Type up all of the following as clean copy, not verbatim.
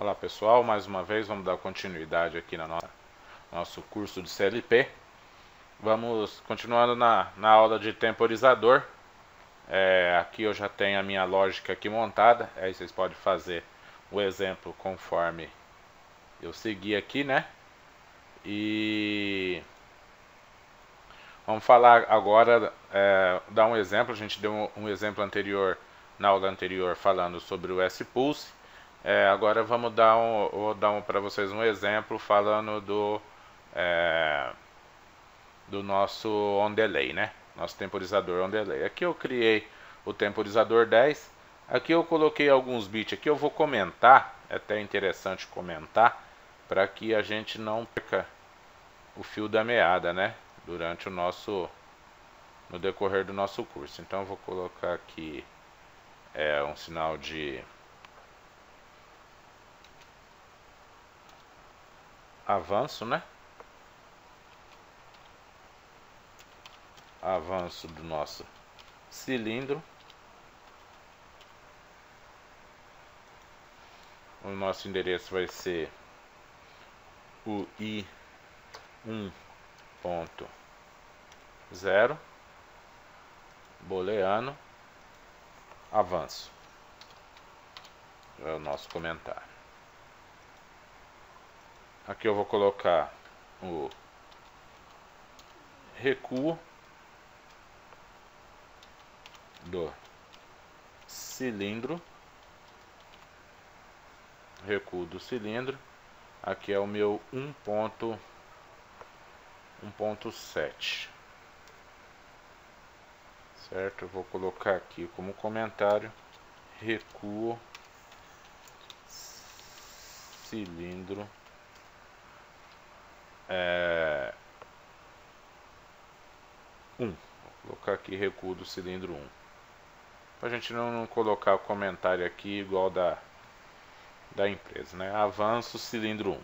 Olá pessoal, mais uma vez vamos dar continuidade aqui no nosso curso de CLP. Vamos continuando na aula de temporizador. Aqui eu já tenho a minha lógica aqui montada, aí vocês podem fazer o exemplo conforme eu seguir aqui, né? E vamos falar agora, dar um exemplo. A gente deu um exemplo anterior, na aula anterior, falando sobre o S-Pulse. Agora vamos vou dar para vocês um exemplo falando do nosso on delay, né? Nosso temporizador on delay. Aqui eu criei o temporizador 10. Aqui eu coloquei alguns bits. Aqui eu vou comentar, é até interessante comentar, para que a gente não perca o fio da meada, né? Durante no decorrer do nosso curso. Então eu vou colocar aqui um sinal de avanço, né? Avanço do nosso cilindro. O nosso endereço vai ser o I1.0 booleano avanço. É o nosso comentário. Aqui eu vou colocar o recuo do cilindro. Recuo do cilindro. Aqui é o meu 1.7. Certo? Eu vou colocar aqui como comentário recuo cilindro 1. Vou colocar aqui recuo do cilindro 1. Pra gente não colocar o comentário aqui igual da empresa, né? Avanço cilindro 1.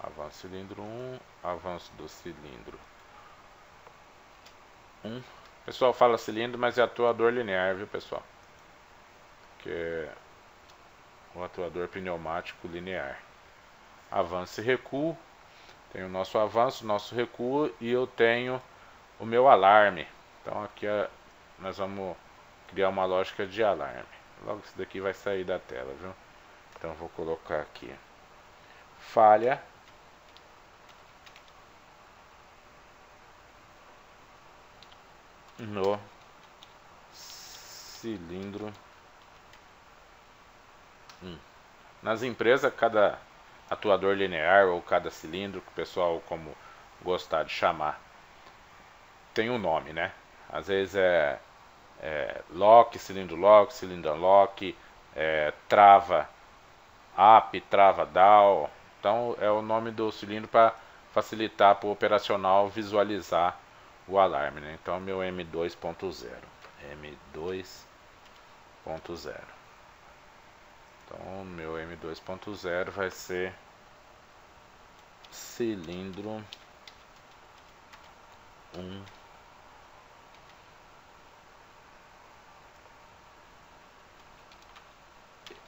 Avanço cilindro 1, avanço do cilindro 1. O pessoal fala cilindro, mas é atuador linear, viu pessoal? Que é o atuador pneumático linear. Avanço e recuo. Tem o nosso avanço, nosso recuo, e eu tenho o meu alarme. Então aqui nós vamos criar uma lógica de alarme. Logo isso daqui vai sair da tela, viu? Então eu vou colocar aqui falha no cilindro 1. Nas empresas, cada atuador linear ou cada cilindro, que o pessoal como gostar de chamar, tem um nome, né? Às vezes lock, cilindro unlock, trava up, trava down. Então é o nome do cilindro para facilitar para o operacional visualizar o alarme, né? Então meu M2.0. Então meu M2.0 vai ser cilindro 1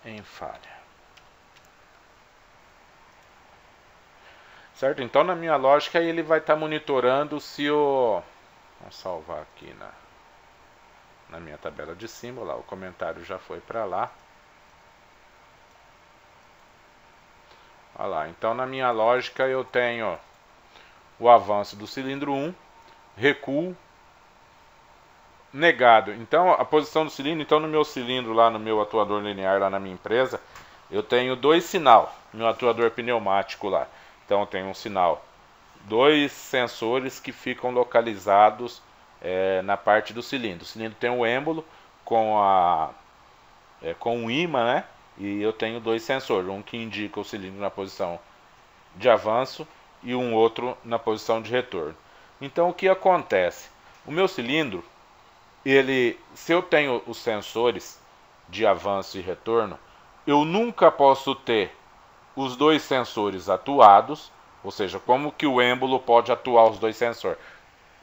em falha. Certo? Então na minha lógica ele vai estar monitorando se o... Vamos salvar aqui na minha tabela de cima. Lá, o comentário já foi para lá. Olha lá, então na minha lógica eu tenho o avanço do cilindro 1, recuo, negado. Então a posição do cilindro, então no meu cilindro lá, no meu atuador linear lá na minha empresa, eu tenho dois sinal, meu atuador pneumático lá. Então eu tenho um sinal, dois sensores que ficam localizados na parte do cilindro. O cilindro tem um êmbolo com um ímã, né? E eu tenho dois sensores, um que indica o cilindro na posição de avanço e um outro na posição de retorno. Então o que acontece? O meu cilindro, se eu tenho os sensores de avanço e retorno, eu nunca posso ter os dois sensores atuados, ou seja, como que o êmbolo pode atuar os dois sensores?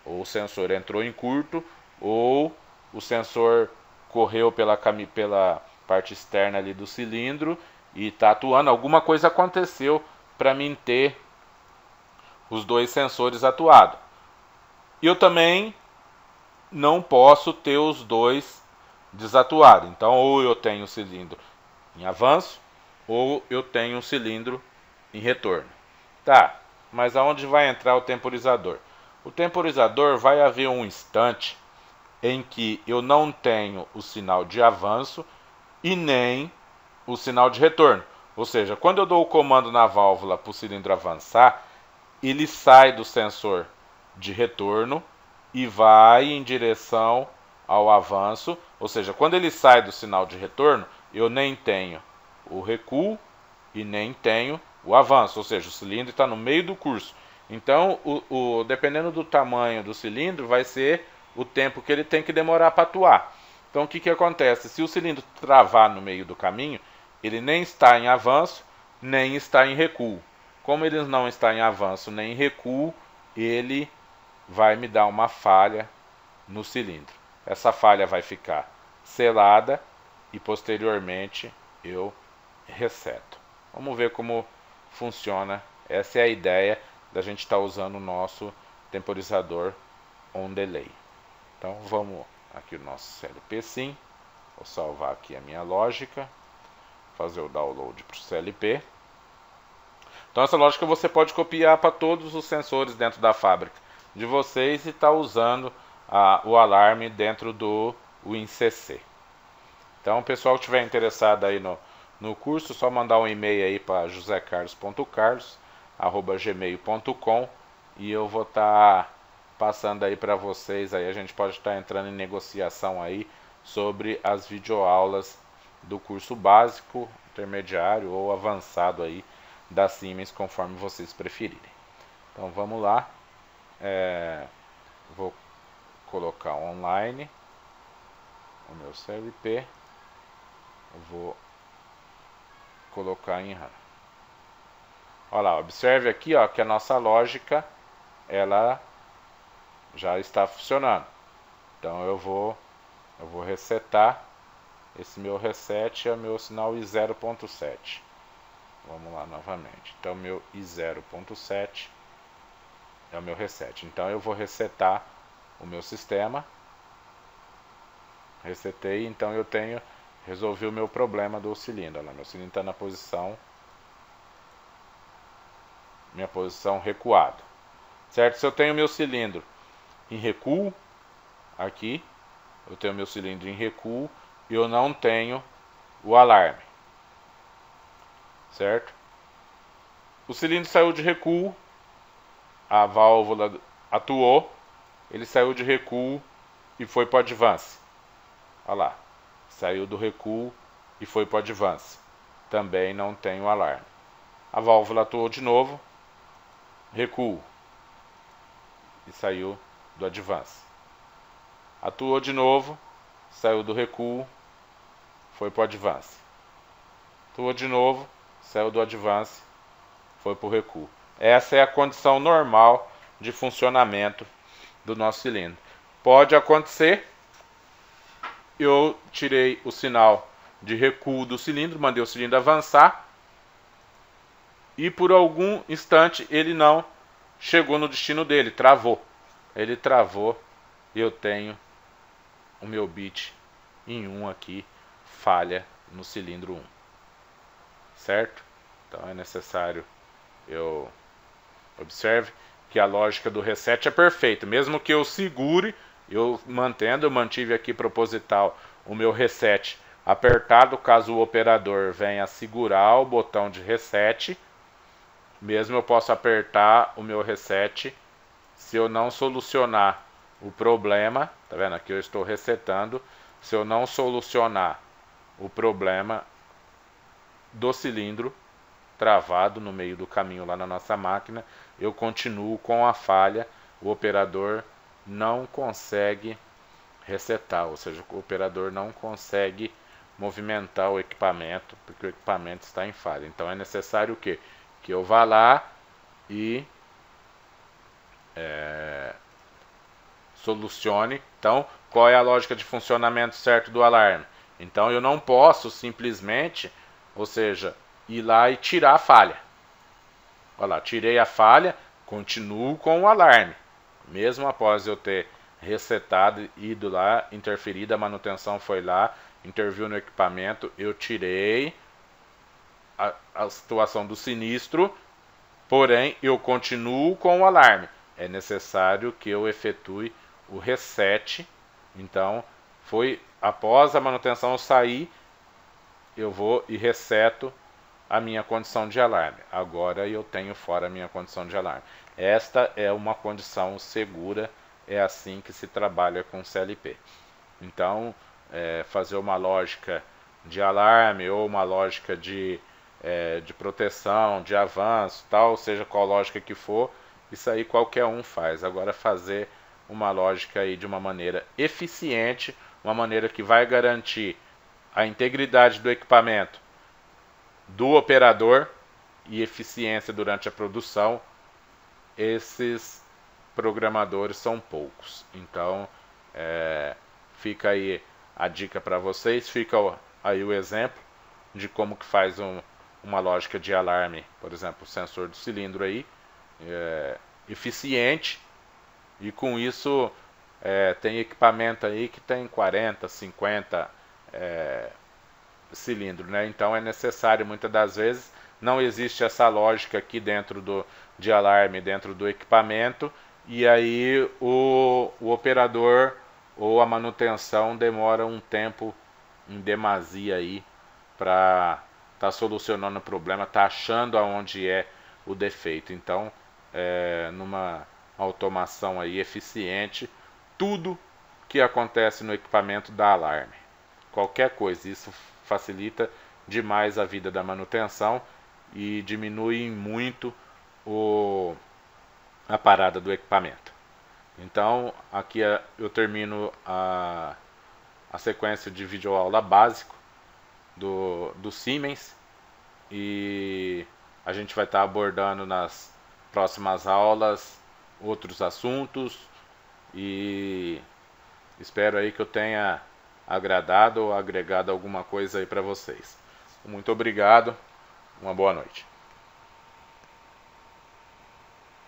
Ou o sensor entrou em curto, ou o sensor correu pela parte externa ali do cilindro e está atuando. Alguma coisa aconteceu para mim ter os dois sensores atuados. E eu também não posso ter os dois desatuados. Então, ou eu tenho o cilindro em avanço, ou eu tenho um cilindro em retorno. Tá, mas aonde vai entrar o temporizador? O temporizador vai haver um instante em que eu não tenho o sinal de avanço e nem o sinal de retorno. Ou seja, quando eu dou o comando na válvula para o cilindro avançar, ele sai do sensor de retorno e vai em direção ao avanço. Ou seja, quando ele sai do sinal de retorno, eu nem tenho o recuo e nem tenho o avanço. Ou seja, o cilindro está no meio do curso. Então, dependendo do tamanho do cilindro, vai ser o tempo que ele tem que demorar para atuar. Então, o que acontece? Se o cilindro travar no meio do caminho, ele nem está em avanço, nem está em recuo. Como ele não está em avanço nem em recuo, ele vai me dar uma falha no cilindro. Essa falha vai ficar selada e posteriormente eu reseto. Vamos ver como funciona. Essa é a ideia da gente estar usando o nosso temporizador on delay. Então vamos aqui o nosso CLP sim. Vou salvar aqui a minha lógica, fazer o download para o CLP. Então essa lógica você pode copiar para todos os sensores dentro da fábrica de vocês e estar usando o alarme dentro do WinCC. Então o pessoal que estiver interessado aí no curso, só mandar um e-mail aí para josecarlos.carlos@gmail.com e eu vou estar passando aí para vocês. Aí a gente pode estar entrando em negociação aí sobre as videoaulas do curso básico, intermediário ou avançado aí da Siemens, conforme vocês preferirem. Então vamos lá. Vou colocar online o meu CLP. Vou colocar em RAM. Olha lá, observe aqui ó, que a nossa lógica ela já está funcionando. Então eu vou resetar. Esse meu reset é o meu sinal I0.7. Vamos lá novamente. Então meu I0.7 é o meu reset. Então eu vou resetar o meu sistema. Resetei, então eu resolvi o meu problema do cilindro. Meu cilindro está na minha posição recuada. Certo? Se eu tenho meu cilindro em recuo, aqui, eu tenho meu cilindro em recuo e eu não tenho o alarme. Certo? O cilindro saiu de recuo, a válvula atuou, ele saiu de recuo e foi para o advance. Olha lá, saiu do recuo e foi para o advance. Também não tem o alarme. A válvula atuou de novo, recuo e saiu do advance. Atuou de novo, saiu do recuo, foi para o advance. Atuou de novo, saiu do advance, foi para o recuo. Essa é a condição normal de funcionamento do nosso cilindro. Pode acontecer, eu tirei o sinal de recuo do cilindro, mandei o cilindro avançar e por algum instante ele não chegou no destino dele, travou. Ele travou e eu tenho o meu bit em 1 aqui, falha no cilindro 1. Certo? Então é necessário eu observe que a lógica do reset é perfeita. Mesmo que eu segure, eu mantive aqui proposital o meu reset apertado, caso o operador venha segurar o botão de reset. Mesmo eu posso apertar o meu reset, se eu não solucionar o problema, tá vendo? Aqui eu estou resetando. Se eu não solucionar o problema do cilindro travado no meio do caminho lá na nossa máquina, eu continuo com a falha, o operador não consegue resetar, ou seja, o operador não consegue movimentar o equipamento, porque o equipamento está em falha. Então é necessário o quê? Que eu vá lá e solucione. Então, qual é a lógica de funcionamento certo do alarme? Então, eu não posso simplesmente, ou seja, ir lá e tirar a falha. Olha lá, tirei a falha, continuo com o alarme. Mesmo após eu ter resetado, ido lá, interferido, a manutenção foi lá, interviu no equipamento, eu tirei a situação do sinistro, porém eu continuo com o alarme. É necessário que eu efetue o reset. Então, foi após a manutenção sair, eu vou e reseto a minha condição de alarme. Agora eu tenho fora a minha condição de alarme. Esta é uma condição segura, é assim que se trabalha com CLP. Então, fazer uma lógica de alarme ou uma lógica de proteção, de avanço, tal, seja qual lógica que for, isso aí qualquer um faz. Agora fazer uma lógica aí de uma maneira eficiente, uma maneira que vai garantir a integridade do equipamento, do operador e eficiência durante a produção, esses programadores são poucos. Então, fica aí a dica para vocês, fica aí o exemplo de como que faz uma lógica de alarme, por exemplo, o sensor do cilindro aí, eficiente, e com isso tem equipamento aí que tem 40, 50 cilindros, né? Então é necessário, muitas das vezes, não existe essa lógica aqui dentro de alarme, dentro do equipamento, e aí o operador ou a manutenção demora um tempo em demasia aí para estar solucionando o problema, tá achando aonde é o defeito. Então, numa automação aí eficiente, tudo que acontece no equipamento dá alarme. Qualquer coisa, isso facilita demais a vida da manutenção e diminui muito a parada do equipamento. Então, aqui eu termino a sequência de videoaula básico do Siemens, e a gente vai estar abordando nas próximas aulas outros assuntos, e espero aí que eu tenha agradado ou agregado alguma coisa aí para vocês. Muito obrigado, uma boa noite.